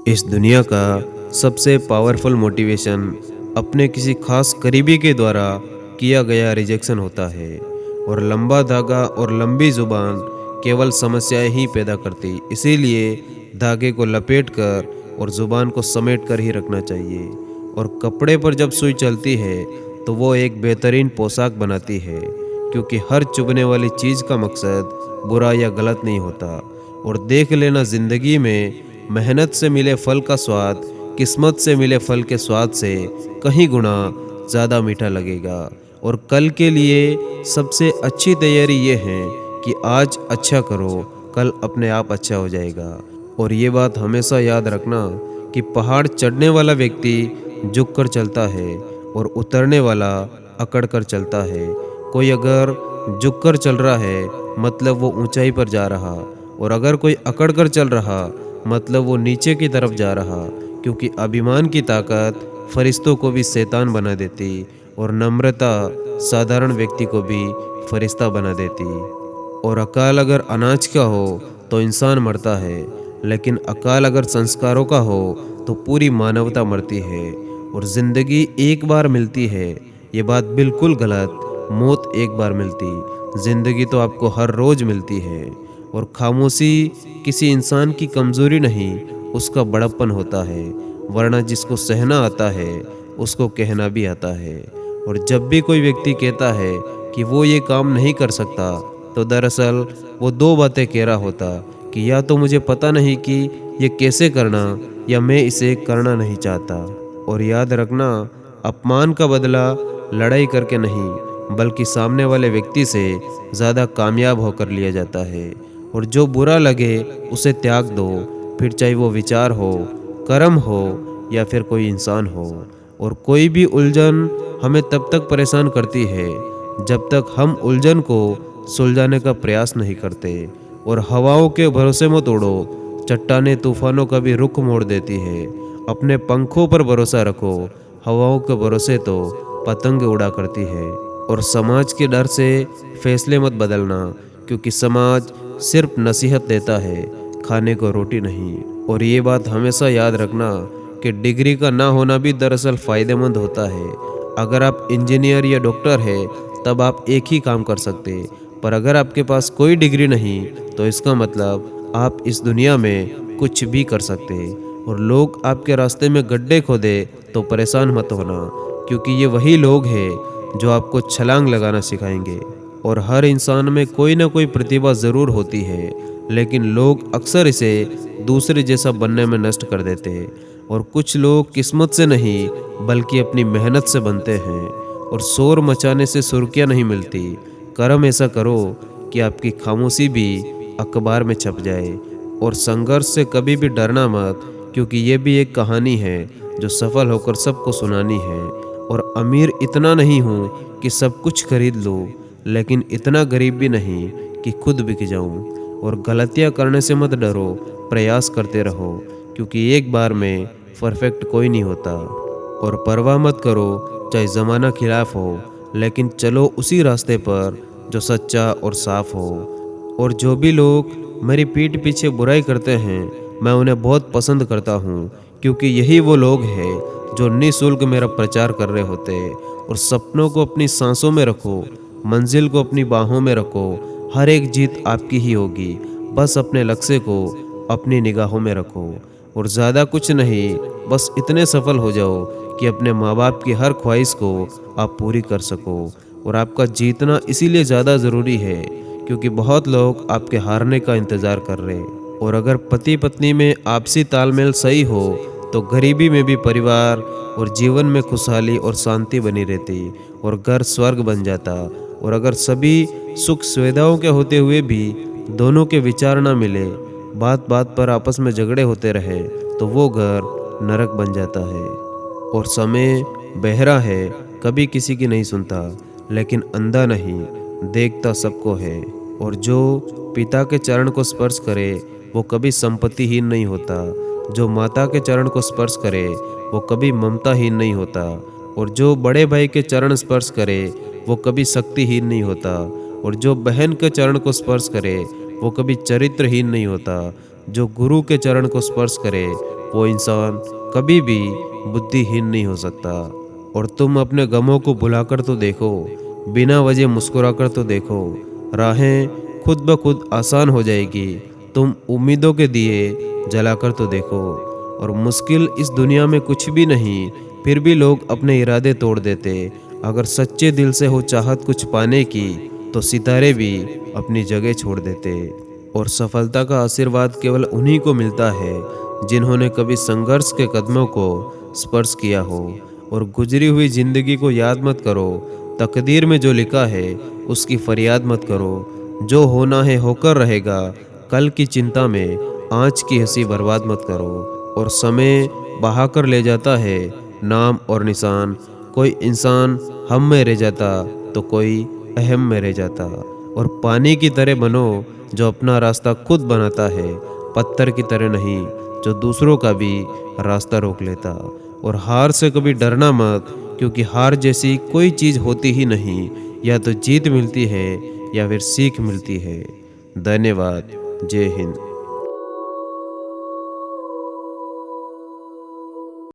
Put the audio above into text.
इस दुनिया का सबसे पावरफुल मोटिवेशन अपने किसी खास करीबी के द्वारा किया गया रिजेक्शन होता है। और लंबा धागा और लंबी जुबान केवल समस्याएं ही पैदा करती। इसीलिए धागे को लपेट कर और जुबान को समेट कर ही रखना चाहिए। और कपड़े पर जब सुई चलती है तो वो एक बेहतरीन पोशाक बनाती है, क्योंकि हर चुभने वाली चीज़ का मकसद बुरा या गलत नहीं होता। और देख लेना, ज़िंदगी में मेहनत से मिले फल का स्वाद किस्मत से मिले फल के स्वाद से कहीं गुना ज़्यादा मीठा लगेगा। और कल के लिए सबसे अच्छी तैयारी ये है कि आज अच्छा करो, कल अपने आप अच्छा हो जाएगा। और ये बात हमेशा याद रखना कि पहाड़ चढ़ने वाला व्यक्ति झुक कर चलता है और उतरने वाला अकड़ कर चलता है। कोई अगर झुक कर चल रहा है मतलब वो ऊंचाई पर जा रहा, और अगर कोई अकड़ कर चल रहा मतलब वो नीचे की तरफ जा रहा। क्योंकि अभिमान की ताकत फरिश्तों को भी शैतान बना देती, और नम्रता साधारण व्यक्ति को भी फरिश्ता बना देती। और अकाल अगर अनाज का हो तो इंसान मरता है, लेकिन अकाल अगर संस्कारों का हो तो पूरी मानवता मरती है। और ज़िंदगी एक बार मिलती है, ये बात बिल्कुल गलत। मौत एक बार मिलती, ज़िंदगी तो आपको हर रोज़ मिलती है। और खामोशी किसी इंसान की कमज़ोरी नहीं, उसका बड़प्पन होता है। वरना जिसको सहना आता है उसको कहना भी आता है। और जब भी कोई व्यक्ति कहता है कि वो ये काम नहीं कर सकता, तो दरअसल वो दो बातें कह रहा होता कि या तो मुझे पता नहीं कि ये कैसे करना, या मैं इसे करना नहीं चाहता। और याद रखना, अपमान का बदला लड़ाई करके नहीं बल्कि सामने वाले व्यक्ति से ज़्यादा कामयाब होकर लिया जाता है। और जो बुरा लगे उसे त्याग दो, फिर चाहे वो विचार हो, कर्म हो या फिर कोई इंसान हो। और कोई भी उलझन हमें तब तक परेशान करती है जब तक हम उलझन को सुलझाने का प्रयास नहीं करते। और हवाओं के भरोसे मत उड़ो, चट्टानें तूफानों का भी रुख मोड़ देती है। अपने पंखों पर भरोसा रखो, हवाओं के भरोसे तो पतंग उड़ा करती है। और समाज के डर से फैसले मत बदलना, क्योंकि समाज सिर्फ नसीहत देता है, खाने को रोटी नहीं। और ये बात हमेशा याद रखना कि डिग्री का ना होना भी दरअसल फ़ायदेमंद होता है। अगर आप इंजीनियर या डॉक्टर हैं तब आप एक ही काम कर सकते, पर अगर आपके पास कोई डिग्री नहीं तो इसका मतलब आप इस दुनिया में कुछ भी कर सकते। और लोग आपके रास्ते में गड्ढे खोदे तो परेशान मत होना, क्योंकि ये वही लोग हैं जो आपको छलांग लगाना सिखाएंगे। और हर इंसान में कोई ना कोई प्रतिभा ज़रूर होती है, लेकिन लोग अक्सर इसे दूसरे जैसा बनने में नष्ट कर देते हैं। और कुछ लोग किस्मत से नहीं बल्कि अपनी मेहनत से बनते हैं। और शोर मचाने से सुर्खियाँ नहीं मिलती, कर्म ऐसा करो कि आपकी खामोशी भी अखबार में छप जाए। और संघर्ष से कभी भी डरना मत, क्योंकि ये भी एक कहानी है जो सफल होकर सबको सुनानी है। और अमीर इतना नहीं हूँ कि सब कुछ खरीद लूँ, लेकिन इतना गरीब भी नहीं कि खुद बिक जाऊँ। और गलतियाँ करने से मत डरो, प्रयास करते रहो, क्योंकि एक बार में परफेक्ट कोई नहीं होता। और परवाह मत करो चाहे ज़माना खिलाफ हो, लेकिन चलो उसी रास्ते पर जो सच्चा और साफ हो। और जो भी लोग मेरी पीठ पीछे बुराई करते हैं मैं उन्हें बहुत पसंद करता हूँ, क्योंकि यही वो लोग हैं जो निःशुल्क मेरा प्रचार कर रहे होते हैं। और सपनों को अपनी सांसों में रखो, मंजिल को अपनी बाहों में रखो, हर एक जीत आपकी ही होगी। बस अपने लक्ष्य को अपनी निगाहों में रखो। और ज़्यादा कुछ नहीं, बस इतने सफल हो जाओ कि अपने माँ बाप की हर ख्वाहिश को आप पूरी कर सको। और आपका जीतना इसीलिए ज़्यादा ज़रूरी है क्योंकि बहुत लोग आपके हारने का इंतज़ार कर रहे हैं। और अगर पति पत्नी में आपसी तालमेल सही हो तो गरीबी में भी परिवार और जीवन में खुशहाली और शांति बनी रहती, और घर स्वर्ग बन जाता। और अगर सभी सुख सुविधाओं के होते हुए भी दोनों के विचार ना मिले, बात बात पर आपस में झगड़े होते रहे, तो वो घर नरक बन जाता है। और समय बहरा है, कभी किसी की नहीं सुनता, लेकिन अंधा नहीं, देखता सबको है। और जो पिता के चरण को स्पर्श करे वो कभी संपत्तिहीन नहीं होता, जो माता के चरण को स्पर्श करे वो कभी ममताहीन नहीं होता, और जो बड़े भाई के चरण स्पर्श करे वो कभी शक्तिहीन नहीं होता, और जो बहन के चरण को स्पर्श करे वो कभी चरित्रहीन नहीं होता। जो गुरु के चरण को स्पर्श करे वो इंसान कभी भी बुद्धिहीन नहीं हो सकता। और तुम अपने गमों को भुलाकर तो देखो, बिना वजह मुस्कुराकर तो देखो, राहें खुद ब खुद आसान हो जाएगी। तुम उम्मीदों के दिए जलाकर तो देखो। और मुश्किल इस दुनिया में कुछ भी नहीं, फिर भी लोग अपने इरादे तोड़ देते। अगर सच्चे दिल से हो चाहत कुछ पाने की, तो सितारे भी अपनी जगह छोड़ देते। और सफलता का आशीर्वाद केवल उन्हीं को मिलता है जिन्होंने कभी संघर्ष के कदमों को स्पर्श किया हो। और गुजरी हुई जिंदगी को याद मत करो, तकदीर में जो लिखा है उसकी फरियाद मत करो। जो होना है होकर रहेगा, कल की चिंता में आज की हंसी बर्बाद मत करो। और समय बहा कर ले जाता है नाम और निशान। कोई इंसान हम में रह जाता तो कोई अहम में रह जाता। और पानी की तरह बनो जो अपना रास्ता खुद बनाता है, पत्थर की तरह नहीं जो दूसरों का भी रास्ता रोक लेता। और हार से कभी डरना मत, क्योंकि हार जैसी कोई चीज़ होती ही नहीं। या तो जीत मिलती है या फिर सीख मिलती है। धन्यवाद। जय हिंद।